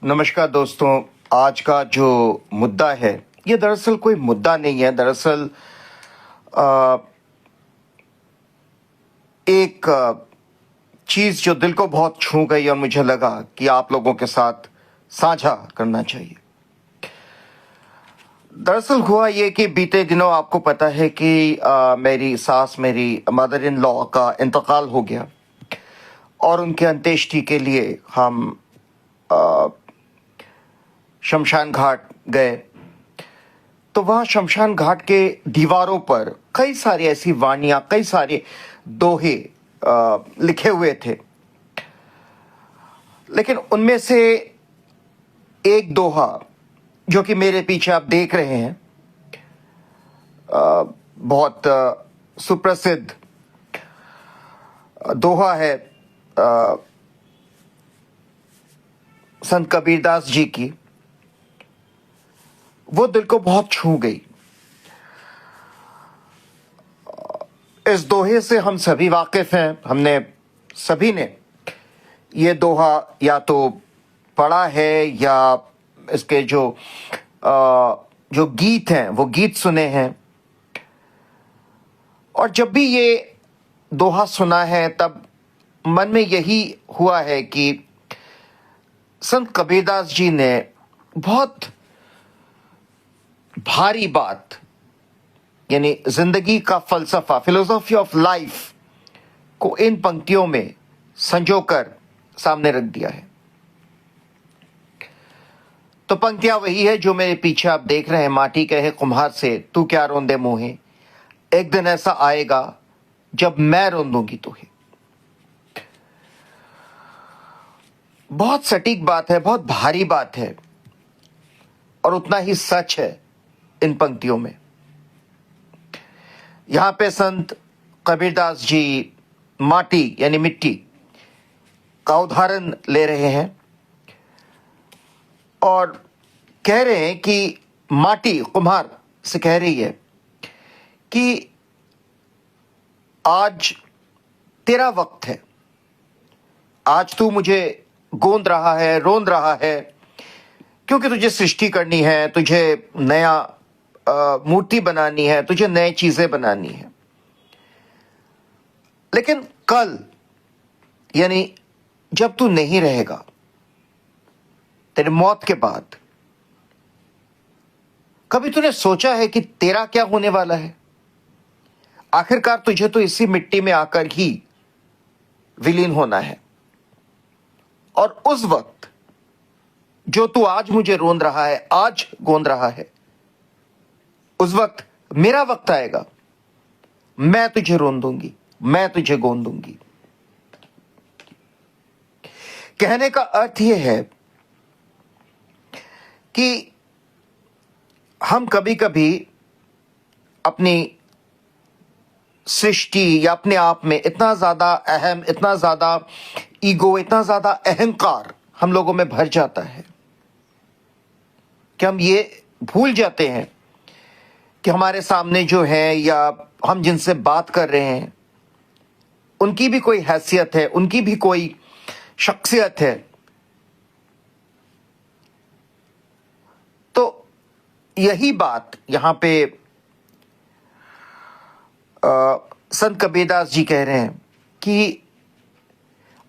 नमस्कार दोस्तों। आज का जो मुद्दा है ये दरअसल कोई मुद्दा नहीं है। दरअसल एक चीज़ जो दिल को बहुत छू गई और मुझे लगा कि आप लोगों के साथ साझा करना चाहिए। दरअसल हुआ ये कि बीते दिनों आपको पता है कि मेरी सास, मेरी मदर इन लॉ का इंतकाल हो गया और उनके अंत्येष्टि के लिए हम शमशान घाट गए। तो वहाँ शमशान घाट के दीवारों पर कई सारी ऐसी वाणियाँ, कई सारे दोहे लिखे हुए थे, लेकिन उनमें से एक दोहा जो कि मेरे पीछे आप देख रहे हैं, बहुत सुप्रसिद्ध दोहा है संत कबीरदास जी की। वो दिल को बहुत छू गई। इस दोहे से हम सभी वाकिफ हैं। हमने सभी ने ये दोहा या तो पढ़ा है या इसके जो गीत हैं वो गीत सुने हैं। और जब भी ये दोहा सुना है तब मन में यही हुआ है कि संत कबीरदास जी ने बहुत भारी बात, यानी जिंदगी का फलसफा, फिलोसॉफी ऑफ लाइफ को इन पंक्तियों में संजोकर सामने रख दिया है। तो पंक्तियां वही है जो मेरे पीछे आप देख रहे हैं। माटी कहे कुम्हार से तू क्या रोंदे मोहे, एक दिन ऐसा आएगा जब मैं रोंदूंगी तुहे। बहुत सटीक बात है, बहुत भारी बात है और उतना ही सच है इन पंक्तियों में। यहां पे संत कबीरदास जी माटी यानी मिट्टी का उदाहरण ले रहे हैं और कह रहे हैं कि माटी कुम्हार से कह रही है कि आज तेरा वक्त है, आज तू मुझे गोंद रहा है, रोंद रहा है, क्योंकि तुझे सृष्टि करनी है, तुझे नया मूर्ति बनानी है, तुझे नई चीजें बनानी है। लेकिन कल, यानी जब तू नहीं रहेगा, तेरे मौत के बाद, कभी तूने सोचा है कि तेरा क्या होने वाला है? आखिरकार तुझे तो इसी मिट्टी में आकर ही विलीन होना है। और उस वक्त जो तू आज मुझे रोंद रहा है, आज गोंद रहा है, उस वक्त मेरा वक्त आएगा, मैं तुझे रोन दूंगी, मैं तुझे गोंद दूंगी। कहने का अर्थ यह है कि हम कभी कभी अपनी सृष्टि या अपने आप में इतना ज्यादा अहम, इतना ज्यादा ईगो, इतना ज्यादा अहंकार हम लोगों में भर जाता है कि हम ये भूल जाते हैं कि हमारे सामने जो है या हम जिनसे बात कर रहे हैं उनकी भी कोई हैसियत है, उनकी भी कोई शख्सियत है। तो यही बात यहां पे संत कबीरदास जी कह रहे हैं कि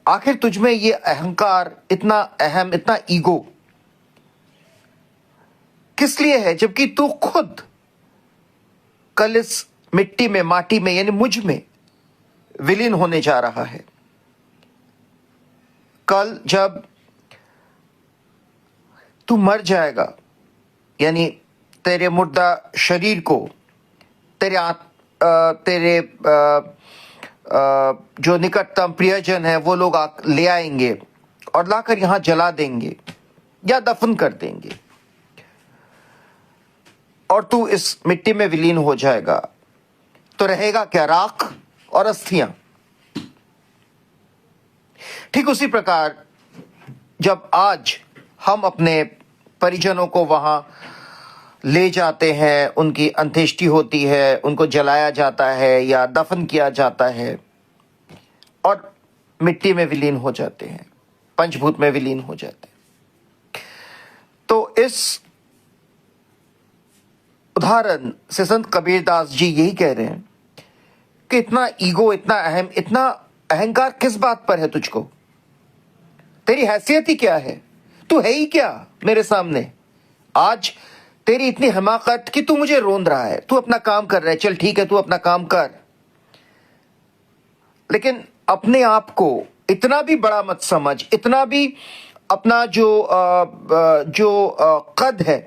आखिर तुझमें ये अहंकार, इतना अहम, इतना ईगो किस लिए है, जबकि तू खुद कल इस मिट्टी में, माटी में, यानी मुझ में विलीन होने जा रहा है। कल जब तू मर जाएगा, यानी तेरे मुर्दा शरीर को तेरे जो निकटतम प्रियजन है वो लोग ले आएंगे और लाकर यहां जला देंगे या दफन कर देंगे और तू इस मिट्टी में विलीन हो जाएगा। तो रहेगा क्या? राख और अस्थियां। ठीक उसी प्रकार जब आज हम अपने परिजनों को वहां ले जाते हैं, उनकी अंत्येष्टि होती है, उनको जलाया जाता है या दफन किया जाता है और मिट्टी में विलीन हो जाते हैं, पंचभूत में विलीन हो जाते हैं। इस उदाहरण से संत कबीरदास जी यही कह रहे हैं कि इतना ईगो, इतना अहंकार किस बात पर है तुझको? तेरी हैसियत ही क्या है? तू है ही क्या मेरे सामने? आज तेरी इतनी हमाकत कि तू मुझे रोंद रहा है। तू अपना काम कर रहा है, चल ठीक है, तू अपना काम कर, लेकिन अपने आप को इतना भी बड़ा मत समझ, इतना भी अपना जो कद है,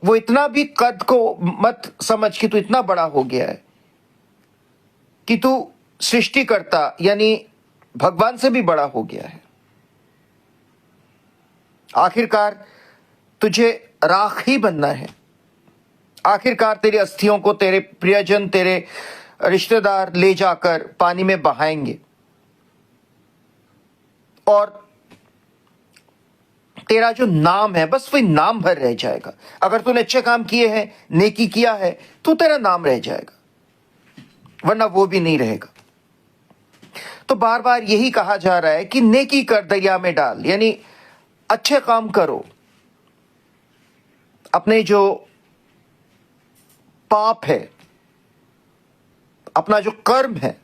वो इतना भी कद को मत समझ कि तू इतना बड़ा हो गया है कि तू सृष्टिकर्ता यानी भगवान से भी बड़ा हो गया है। आखिरकार तुझे राख ही बनना है। आखिरकार तेरी अस्थियों को तेरे प्रियजन, तेरे रिश्तेदार ले जाकर पानी में बहाएंगे और तेरा जो नाम है बस वही नाम भर रह जाएगा। अगर तूने अच्छे काम किए हैं, नेकी किया है, तो तेरा नाम रह जाएगा, वरना वो भी नहीं रहेगा। तो बार बार यही कहा जा रहा है कि नेकी कर दरिया में डाल, यानी अच्छे काम करो, अपने जो पाप है, अपना जो कर्म है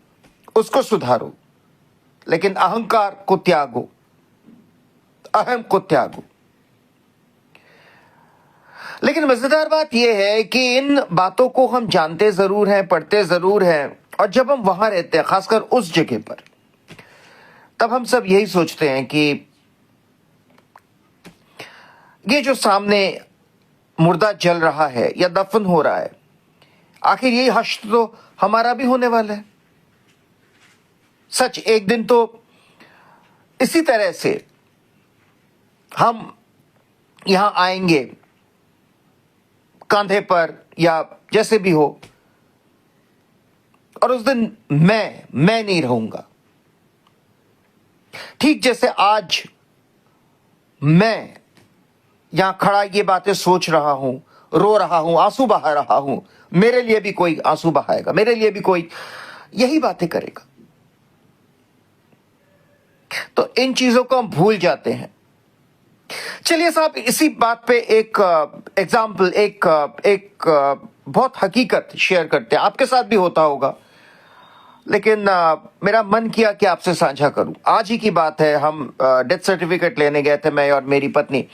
उसको सुधारो, लेकिन अहंकार को त्यागो, अहम को त्यागो। लेकिन मजेदार बात यह है कि इन बातों को हम जानते जरूर हैं, पढ़ते जरूर हैं, और जब हम वहां रहते हैं, खासकर उस जगह पर, तब हम सब यही सोचते हैं कि ये जो सामने मुर्दा जल रहा है या दफन हो रहा है, आखिर यही हश्र तो हमारा भी होने वाला है। सच, एक दिन तो इसी तरह से हम यहां आएंगे, कांधे पर या जैसे भी हो, और उस दिन मैं नहीं रहूंगा। ठीक जैसे आज मैं यहां खड़ा ये बातें सोच रहा हूं, रो रहा हूं, आंसू बहा रहा हूं, मेरे लिए भी कोई आंसू बहाएगा, मेरे लिए भी कोई यही बातें करेगा। तो इन चीजों को हम भूल जाते हैं। चलिए साहब, इसी बात पे एक एग्जाम्पल, एक बहुत हकीकत शेयर करते हैं। आपके साथ भी होता होगा, लेकिन मेरा मन किया कि आपसे साझा करूं। आज ही की बात है, हम डेथ सर्टिफिकेट लेने गए थे, मैं और मेरी पत्नी।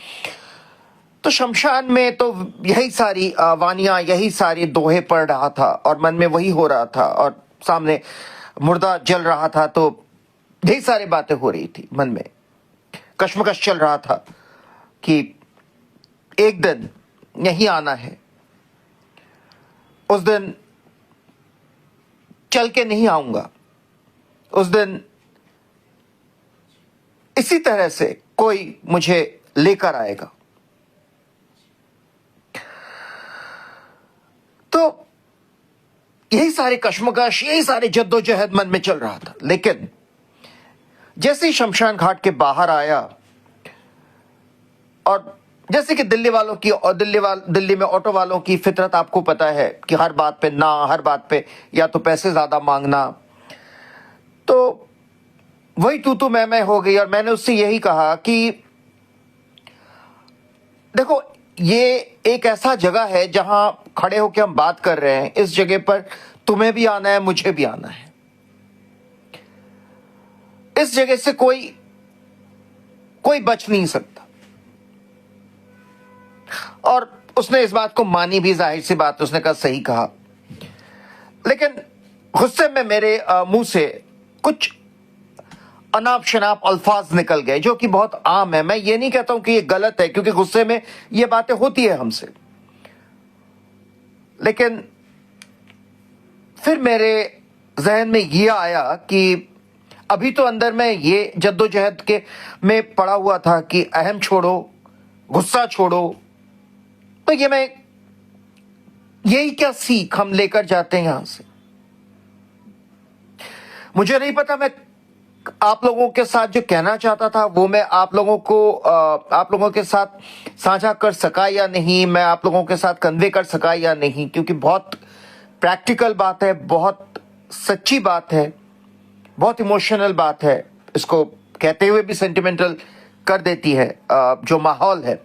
तो शमशान में तो यही सारी वानियां, यही सारी दोहे पढ़ रहा था और मन में वही हो रहा था, और सामने मुर्दा जल रहा था, तो यही सारी बातें हो रही थी मन में। कश्मकश चल रहा था कि एक दिन यहीं आना है, उस दिन चल के नहीं आऊंगा, उस दिन इसी तरह से कोई मुझे लेकर आएगा। तो यही सारे कश्मकश, यही सारे जद्दोजहद मन में चल रहा था। लेकिन जैसे ही शमशान घाट के बाहर आया, और जैसे कि दिल्ली वालों की और दिल्ली में ऑटो वालों की फितरत आपको पता है कि हर बात पे ना, हर बात पे या तो पैसे ज्यादा मांगना, तो वही तू मैं हो गई। और मैंने उससे यही कहा कि देखो, ये एक ऐसा जगह है जहां खड़े होकर हम बात कर रहे हैं। इस जगह पर तुम्हें भी आना है, मुझे भी आना है। इस जगह से कोई बच नहीं सकता। और उसने इस बात को मानी भी, जाहिर सी बात, उसने कहा सही कहा। लेकिन गुस्से में मेरे मुंह से कुछ अनाप शनाप अल्फाज निकल गए, जो कि बहुत आम है। मैं ये नहीं कहता हूं कि ये गलत है, क्योंकि गुस्से में ये बातें होती है हमसे। लेकिन फिर मेरे जहन में ये आया कि अभी तो अंदर में ये जद्दोजहद के में पड़ा हुआ था कि अहम छोड़ो, गुस्सा छोड़ो। तो यही क्या सीख हम लेकर जाते हैं यहां से? मुझे नहीं पता मैं आप लोगों के साथ जो कहना चाहता था वो मैं आप लोगों के साथ साझा कर सका या नहीं, मैं आप लोगों के साथ कन्वे कर सका या नहीं, क्योंकि बहुत प्रैक्टिकल बात है, बहुत सच्ची बात है, बहुत इमोशनल बात है। इसको कहते हुए भी सेंटिमेंटल कर देती है जो माहौल है।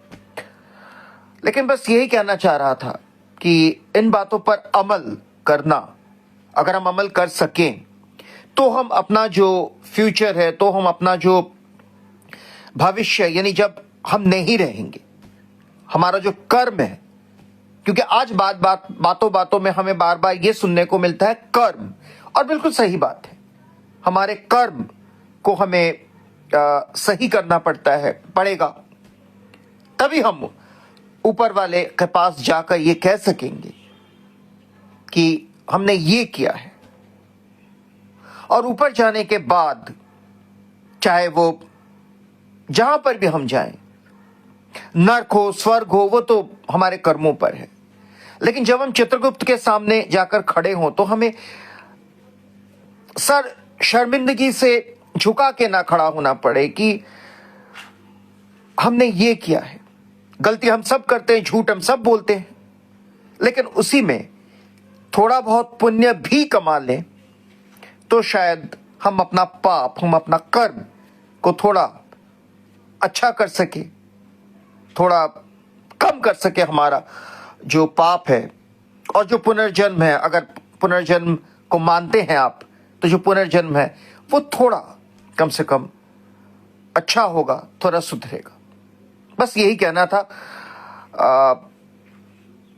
लेकिन बस यही कहना चाह रहा था कि इन बातों पर अमल करना, अगर हम अमल कर सकें तो हम अपना जो फ्यूचर है, तो हम अपना जो भविष्य, यानी जब हम नहीं रहेंगे, हमारा जो कर्म है, क्योंकि आज बातों बातों में हमें बार बार ये सुनने को मिलता है कर्म, और बिल्कुल सही बात है, हमारे कर्म को हमें सही करना पड़ेगा, तभी हम ऊपर वाले के पास जाकर ये कह सकेंगे कि हमने ये किया है। और ऊपर जाने के बाद चाहे वो जहां पर भी हम जाएं, नरक हो स्वर्ग हो, वो तो हमारे कर्मों पर है, लेकिन जब हम चित्रगुप्त के सामने जाकर खड़े हों तो हमें सर शर्मिंदगी से झुका के ना खड़ा होना पड़े कि हमने ये किया है। गलती हम सब करते हैं, झूठ हम सब बोलते हैं, लेकिन उसी में थोड़ा बहुत पुण्य भी कमा लें तो शायद हम अपना पाप, हम अपना कर्म को थोड़ा अच्छा कर सके, थोड़ा कम कर सके हमारा जो पाप है। और जो पुनर्जन्म है, अगर पुनर्जन्म को मानते हैं आप, तो जो पुनर्जन्म है वो थोड़ा कम से कम अच्छा होगा, थोड़ा सुधरेगा। बस यही कहना था।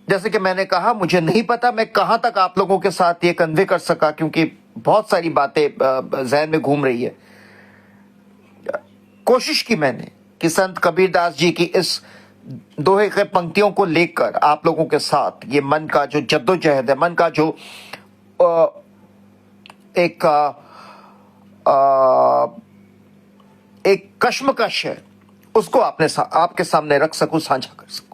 जैसे कि मैंने कहा, मुझे नहीं पता मैं कहां तक आप लोगों के साथ ये कन्वे कर सका, क्योंकि बहुत सारी बातें जहन में घूम रही है। कोशिश की मैंने कि संत कबीरदास जी की इस दोहे के पंक्तियों को लेकर आप लोगों के साथ ये मन का जो जद्दोजहद है, मन का जो एक कश्मकश है, उसको आपके सामने रख सकूं, साझा कर सकूं।